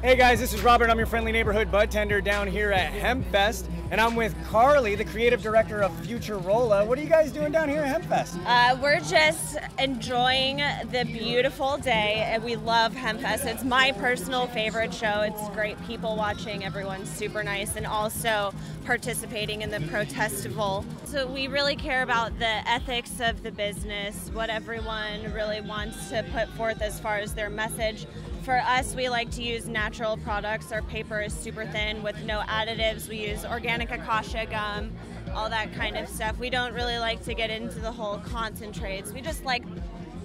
Hey guys, this is Robert. I'm your friendly neighborhood bud tender down here at Hempfest, and I'm with Carly, the creative director of Futurola. What are you guys doing down here at Hempfest? We're just enjoying the beautiful day, and we love Hempfest. It's my personal favorite show. It's great people watching. Everyone's super nice, and also participating in the protestival. So we really care about the ethics of the business, what everyone really wants to put forth as far as their message. For us, we like to use natural products. Our paper is super thin with no additives. We use organic acacia gum, all that kind of stuff. We don't really like to get into the whole concentrates. We just like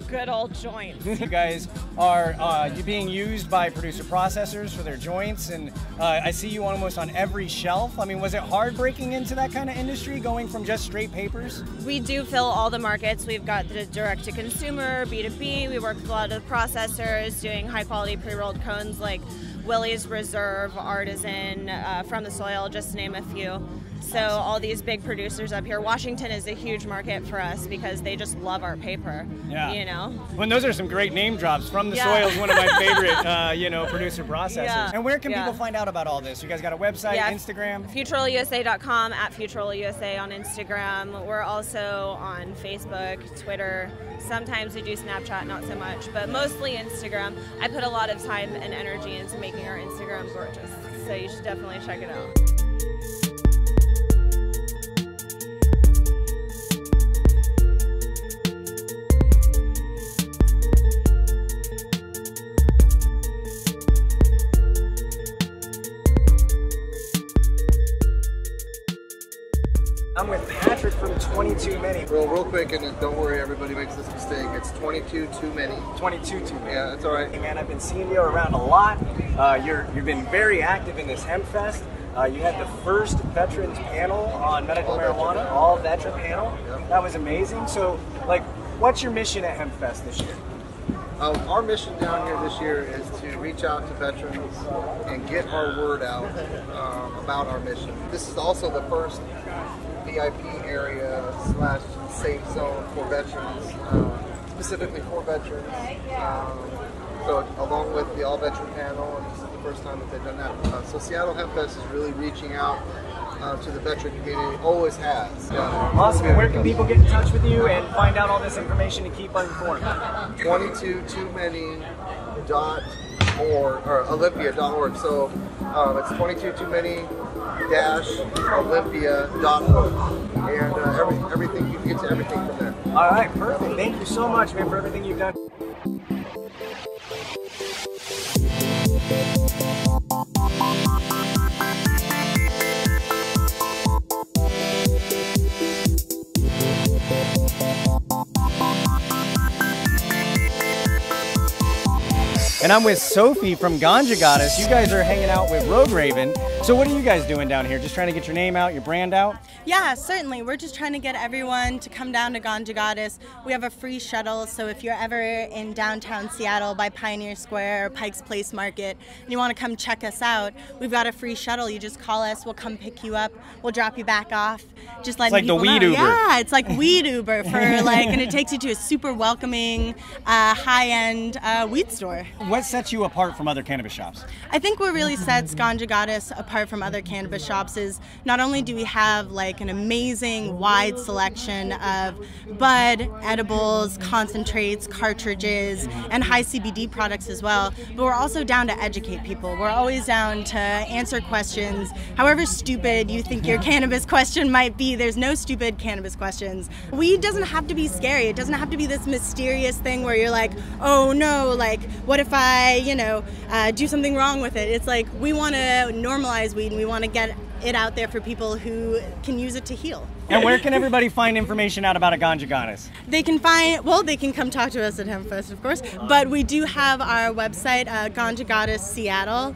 good old joints. You guys are being used by producer processors for their joints, and I see you almost on every shelf. I mean, was it hard breaking into that kind of industry, going from just straight papers? We do fill all the markets. We've got the direct-to-consumer, B2B. We work with a lot of the processors doing high-quality pre-rolled cones like Willie's Reserve, Artisan, From the Soil, just to name a few. So all these big producers up here. Washington is a huge market for us because they just love our paper. Yeah. You know. Well, those are some great name drops. From the Soil is one of my favorite, producer processors. Yeah. And where can people find out about all this? You guys got a website, Instagram? FuturolaUSA.com, at FuturolaUSA on Instagram. We're also on Facebook, Twitter. Sometimes we do Snapchat, not so much, but mostly Instagram. I put a lot of time and energy into making our Instagram gorgeous, so you should definitely check it out. I'm with Patrick from 22 Many. Real quick, and don't worry, everybody makes this mistake. It's 22 too many. 22 too many. Yeah, that's all right. Hey man, I've been seeing you around a lot. You've been very active in this Hempfest. You had the first veterans panel on medical marijuana, all veteran panel. Yep. That was amazing. So, what's your mission at Hempfest this year? Our mission down here this year is to reach out to veterans and get our word out about our mission. This is also the first VIP area / safe zone for veterans, specifically for veterans. So along with the all veteran panel, and this is the first time that they've done that. So Seattle Hempfest is really reaching out to the veteran community, always has. Awesome. And where can people get in touch with you and find out all this information to keep informed? 22toomany.org or Olympia.org. So it's 22toomany-Olympia.org, and everything, you can get to everything from there. All right, perfect. Thank you so much, man, for everything you've done. And I'm with Sophie from Ganja Goddess. You guys are hanging out with Rogue Raven. So what are you guys doing down here? Just trying to get your name out, your brand out? Yeah, certainly. We're just trying to get everyone to come down to Ganja Goddess. We have a free shuttle, so if you're ever in downtown Seattle by Pioneer Square or Pike's Place Market and you want to come check us out, we've got a free shuttle. You just call us, we'll come pick you up, we'll drop you back off. Just letting people know. It's like the weed Uber. Yeah, it's like weed Uber for and it takes you to a super welcoming, high-end weed store. What sets you apart from other cannabis shops? I think what really sets Ganja Goddess apart from other cannabis shops is not only do we have an amazing wide selection of bud, edibles, concentrates, cartridges, and high CBD products as well, but we're also down to educate people. We're always down to answer questions, however stupid you think your cannabis question might be. There's no stupid cannabis questions. Weed doesn't have to be scary. It doesn't have to be this mysterious thing where you're like, oh no, what if I, do something wrong with it? It's like we want to normalize weed and we want to get it out there for people who can use it to heal. And where can everybody find information out about a Ganja Goddess? They can they can come talk to us at Hempfest, of course, but we do have our website, Ganja Goddess Seattle,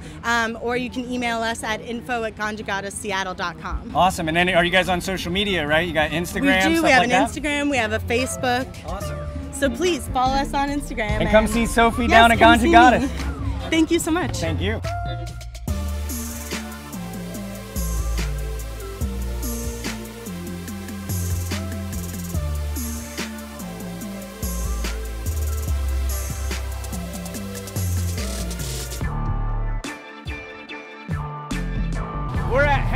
or you can email us at info@ganjagoddessseattle.com. Awesome. And then are you guys on social media, right? You got Instagram, We do. Stuff We have like an that? Instagram, we have a Facebook. Awesome. So please follow us on Instagram. And come see Sophie down at Ganja Goddess. Thank you so much. Thank you.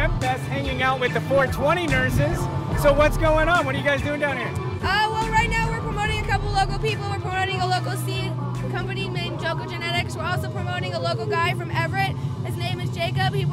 Hempfest hanging out with the 420 nurses. So what's going on? What are you guys doing down here? Well, right now we're promoting a couple local people. We're promoting a local seed company named Joko Genetics. We're also promoting a local guy from Everett. His name is Jacob. He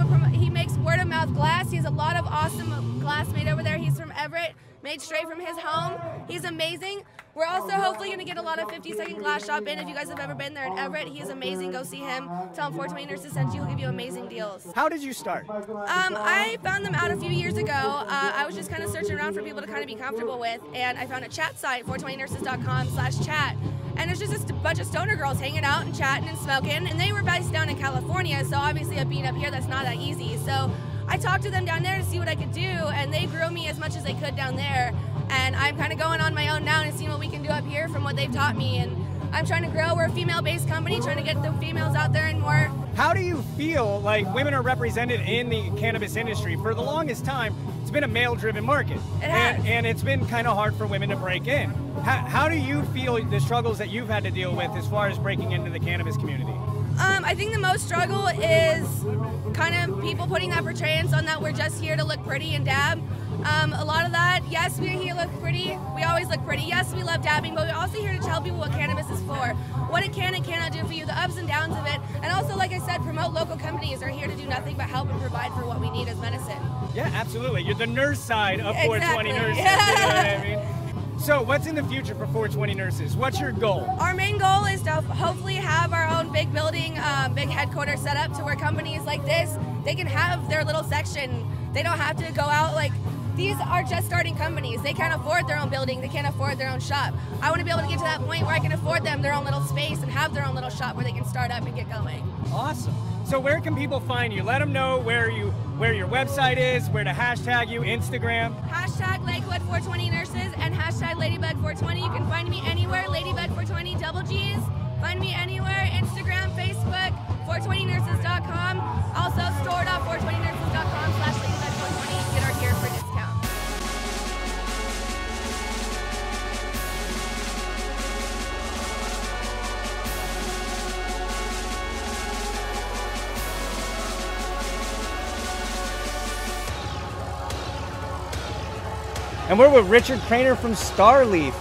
makes word-of-mouth glass. He has a lot of awesome glass made over there. He's from Everett, made straight from his home. He's amazing. We're also hopefully going to get a lot of 50-second glass shop in. If you guys have ever been there in Everett, he is amazing. Go see him. Tell him 420 Nurses sent you. He'll give you amazing deals. How did you start? I found them out a few years ago. I was just kind of searching around for people to kind of be comfortable with, and I found a chat site, 420nurses.com/chat. And it's just a bunch of stoner girls hanging out and chatting and smoking. And they were based down in California, so obviously being up here, that's not that easy. So I talked to them down there to see what I could do, and they grew me as much as they could down there. And I'm kind of going on my own now and seeing what we can do up here from what they've taught me. And I'm trying to grow. We're a female-based company, trying to get the females out there and more. How do you feel like women are represented in the cannabis industry? For the longest time, it's been a male-driven market. It has. And it's been kind of hard for women to break in. How do you feel the struggles that you've had to deal with as far as breaking into the cannabis community? I think the most struggle is kind of people putting that portrayance on that we're just here to look pretty and dab. A lot of that, yes, we're here to look pretty. We always look pretty. Yes, we love dabbing, but we're also here to tell people what cannabis is for, what it can and cannot do for you, the ups and downs of it, and also, like I said, promote local companies are here to do nothing but help and provide for what we need as medicine. Yeah, absolutely. You're the nurse side of Exactly. 420 Nurses. Yeah. You know what I mean? So what's in the future for 420 Nurses? What's your goal? Our main goal is to hopefully have our own big building, big headquarters set up to where companies like this, they can have their little section. They don't have to go out like, these are just starting companies. They can't afford their own building. They can't afford their own shop. I want to be able to get to that point where I can afford them their own little space and have their own little shop where they can start up and get going. Awesome. So where can people find you? Let them know where your website is, where to hashtag you, Instagram. Hashtag Lakewood420Nurses and hashtag Ladybug420. You can find me anywhere, Ladybug420, double G's. Find me anywhere, Instagram, Facebook, 420nurses.com. Also store.420nurses.com/Ladybug420. Get our gear for discount. And we're with Richard Craner from Starleaf,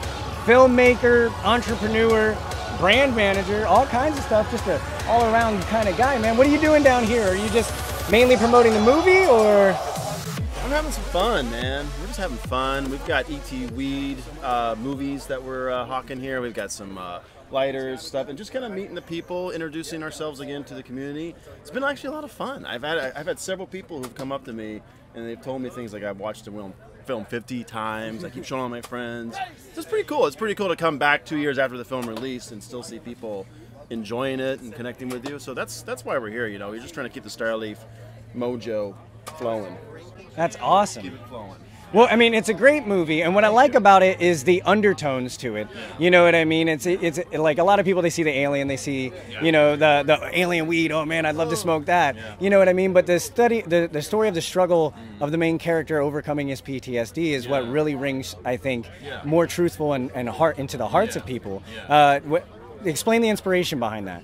filmmaker, entrepreneur, brand manager, all kinds of stuff, just an all-around kind of guy, man. What are you doing down here? Are you just mainly promoting the movie, or? I'm having some fun, man. We're just having fun. We've got E.T. Weed movies that we're hawking here. We've got some lighters, stuff, and just kind of meeting the people, introducing ourselves again to the community. It's been actually a lot of fun. I've had several people who've come up to me and they've told me things like, I've watched the film 50 times. I keep showing all my friends. It's pretty cool. It's pretty cool to come back 2 years after the film released and still see people enjoying it and connecting with you. So that's why we're here. You know, we're just trying to keep the Starleaf mojo flowing. That's awesome. Keep it flowing. Well, I mean, it's a great movie, and what I like about it is the undertones to it. You know what I mean? It's like a lot of people, they see the alien, they see, you know, the alien weed. Oh man, I'd love to smoke that. You know what I mean? But the story of the struggle of the main character overcoming his PTSD is what really rings, I think, more truthful and heart into the hearts of people. Explain the inspiration behind that.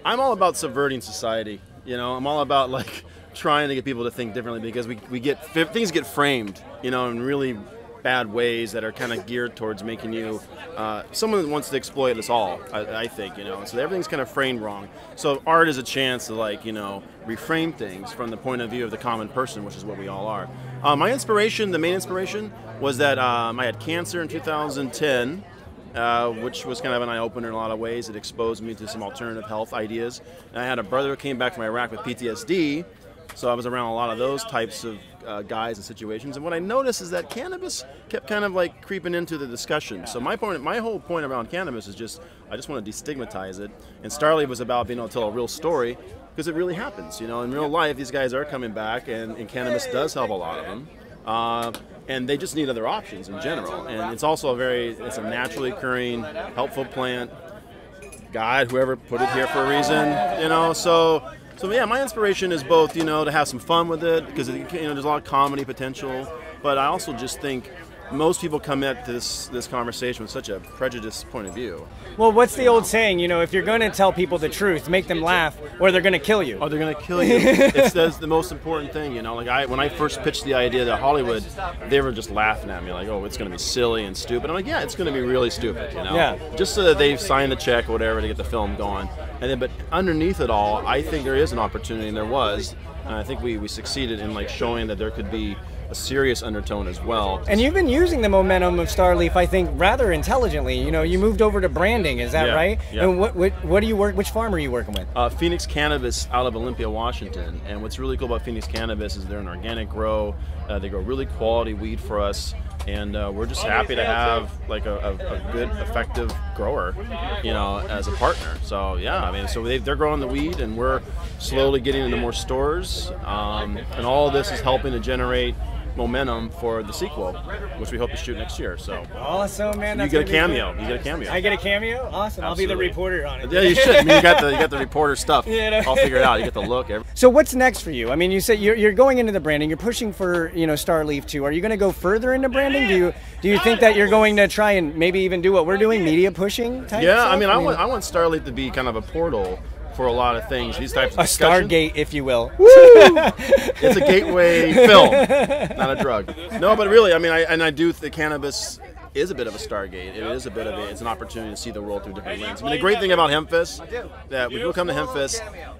I'm all about subverting society. You know, I'm all about like trying to get people to think differently, because we get things get framed, you know, in really bad ways that are kind of geared towards making you someone that wants to exploit us all. I think, you know, so everything's kind of framed wrong. So art is a chance to, like, you know, reframe things from the point of view of the common person, which is what we all are. My inspiration, the main inspiration, was that I had cancer in 2010. Which was kind of an eye-opener in a lot of ways. It exposed me to some alternative health ideas. And I had a brother who came back from Iraq with PTSD, so I was around a lot of those types of guys and situations. And what I noticed is that cannabis kept kind of like creeping into the discussion. So my whole point around cannabis is just, I just want to destigmatize it. And Starleaf was about being able to tell a real story, because it really happens. You know, in real life, these guys are coming back, and cannabis does help a lot of them. And they just need other options in general. And it's also it's a naturally occurring, helpful plant. God, whoever put it here for a reason, you know. So yeah, my inspiration is both, you know, to have some fun with it, because, you know, there's a lot of comedy potential. But I also just think most people come at this conversation with such a prejudiced point of view. Well, what's the old saying? You know, if you're going to tell people the truth, make them laugh, or they're going to kill you. Oh, they're going to kill you. That's the most important thing, you know. Like when I first pitched the idea to Hollywood, they were just laughing at me, like, "Oh, it's going to be silly and stupid." I'm like, "Yeah, it's going to be really stupid, you know." Yeah. Just so that they've signed the check or whatever to get the film going, and then, but underneath it all, I think there is an opportunity, and there was, and I think we succeeded in like showing that there could be a serious undertone as well. And you've been using the momentum of Starleaf, I think, rather intelligently. You know, you moved over to branding, is that right? Yeah. And what do you work? Which farm are you working with? Phoenix Cannabis out of Olympia, Washington. And what's really cool about Phoenix Cannabis is they're an organic grow. They grow really quality weed for us, and we're just happy to have like a good, effective grower, you know, as a partner. So yeah, I mean, so they're growing the weed, and we're slowly getting into more stores, and all of this is helping to generate momentum for the sequel, which we hope to shoot next year. So awesome, man! You get a cameo. You get a cameo. I get a cameo. Awesome! Absolutely. I'll be the reporter on it. Yeah, you should. I mean, you got the reporter stuff. You know? I'll figure it out. You get the look. So what's next for you? I mean, you said you're going into the branding. You're pushing for, you know, Starleaf 2. Are you going to go further into branding? Do you think that you're going to try and maybe even do what we're doing, media pushing type Yeah, stuff? I mean, I want Starleaf to be kind of a portal for a lot of things. These types of a discussion. Stargate, if you will. It's a gateway film, not a drug. No, but really, I mean, I do think cannabis is a bit of a Stargate. It is a bit of it's an opportunity to see the world through different lenses. I mean, the great thing about Hempfest, that when people come to Hempfest,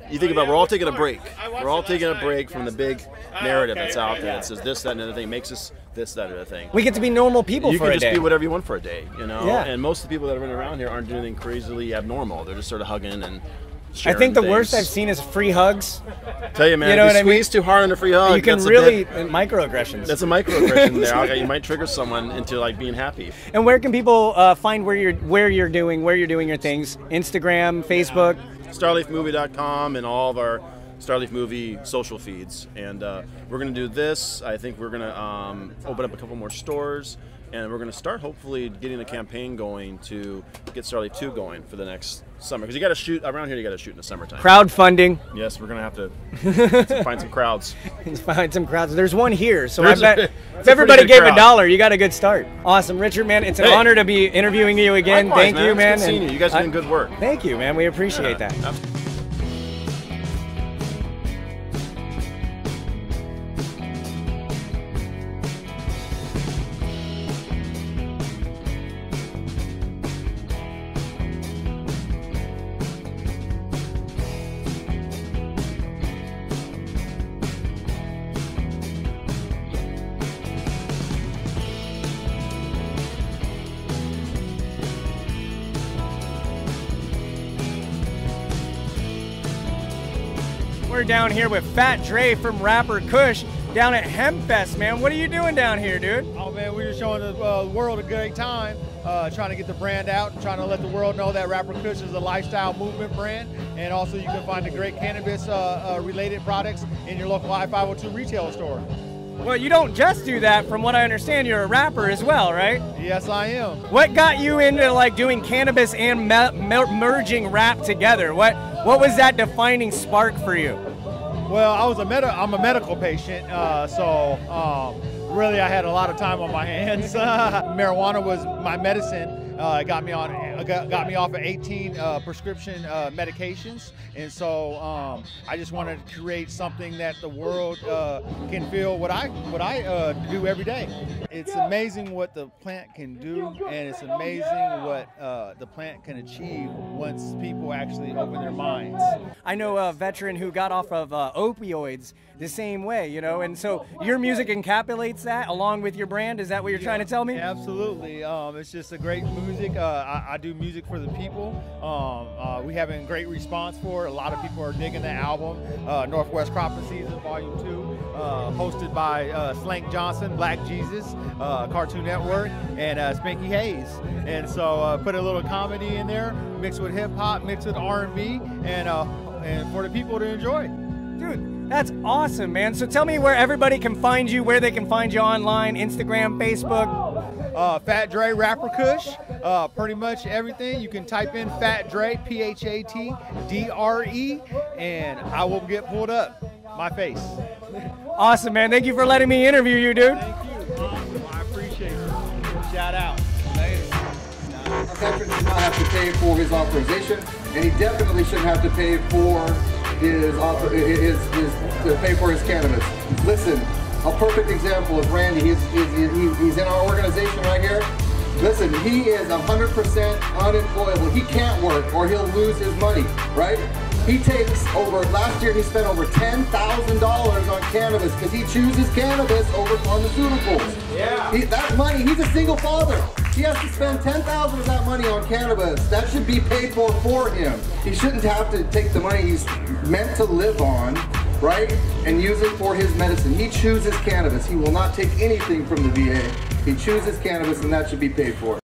you think about we're all taking a break. We're all taking a break from the big narrative that's out there that says this, that, and the other thing, makes us this, that, and the other thing. We get to be normal people you for a day. You can just be whatever you want for a day, you know? Yeah. And most of the people that are running around here aren't doing anything crazily abnormal. They're just sort of hugging and I think the worst things. I've seen is free hugs. Tell you, man, you know what I squeeze too hard on a free hug. You can really microaggressions. That's a microaggression there. You might trigger someone into like being happy. And where can people find where you're doing your things? Instagram, Facebook, StarleafMovie.com, and all of our Starleaf Movie social feeds. And we're going to do this. I think we're going to open up a couple more stores. And we're going to start hopefully getting a campaign going to get Starleaf 2 going for the next summer. Because you got to shoot around here. You got to shoot in the summertime. Crowdfunding. Yes, we're going to have to find some crowds. Find some crowds. There's one here, so I bet if everybody gave $1, you got a good start. Awesome, Richard, man. It's an honor to be interviewing you again. Likewise, thank you, man. It's good seeing you. You guys are doing good work. Thank you, man. We appreciate that. We're down here with Fat Dre from rapper Kush down at Hempfest, man. What are you doing down here, dude? Oh, man, we're just showing the world a great time, trying to get the brand out and trying to let the world know that rapper Kush is a lifestyle movement brand. And also you can find the great cannabis-related products in your local I-502 retail store. Well, you don't just do that. From what I understand, you're a rapper as well, right? Yes, I am. What got you into like doing cannabis and merging rap together? What was that defining spark for you? Well, I'm a medical patient, so really I had a lot of time on my hands. Marijuana was my medicine. It got me off of 18 prescription medications, and so I just wanted to create something that the world can feel what I do every day. It's amazing what the plant can do, and it's amazing what the plant can achieve once people actually open their minds. I know a veteran who got off of opioids the same way, you know, and so your music encapsulates that along with your brand. Is that what you're trying to tell me? Absolutely. It's just a great music. I do music for the people. We having great response for it. A lot of people are digging the album. Northwest Cropping Season Volume 2, hosted by Slank Johnson, Black Jesus, Cartoon Network, and Spanky Hayes. And so put a little comedy in there, mixed with hip hop, mixed with R&B, and for the people to enjoy. Dude, that's awesome, man. So tell me where everybody can find you, where they can find you online, Instagram, Facebook. Fat Dre, rapper Kush, pretty much everything. You can type in Fat Dre, PHATDRE, and I will get pulled up, my face. Awesome, man. Thank you for letting me interview you, dude. Thank you. I appreciate it. have to pay for his authorization, and he definitely shouldn't have to pay for his cannabis. Listen, a perfect example is Randy. He's in our organization right here. Listen, he is 100% unemployable. He can't work or he'll lose his money, right? He takes last year he spent over $10,000 on cannabis because he chooses cannabis over pharmaceuticals. Yeah. That money, he's a single father. He has to spend $10,000 of that money on cannabis. That should be paid for him. He shouldn't have to take the money he's meant to live on, right, and use it for his medicine. He chooses cannabis. He will not take anything from the VA. He chooses cannabis, and that should be paid for.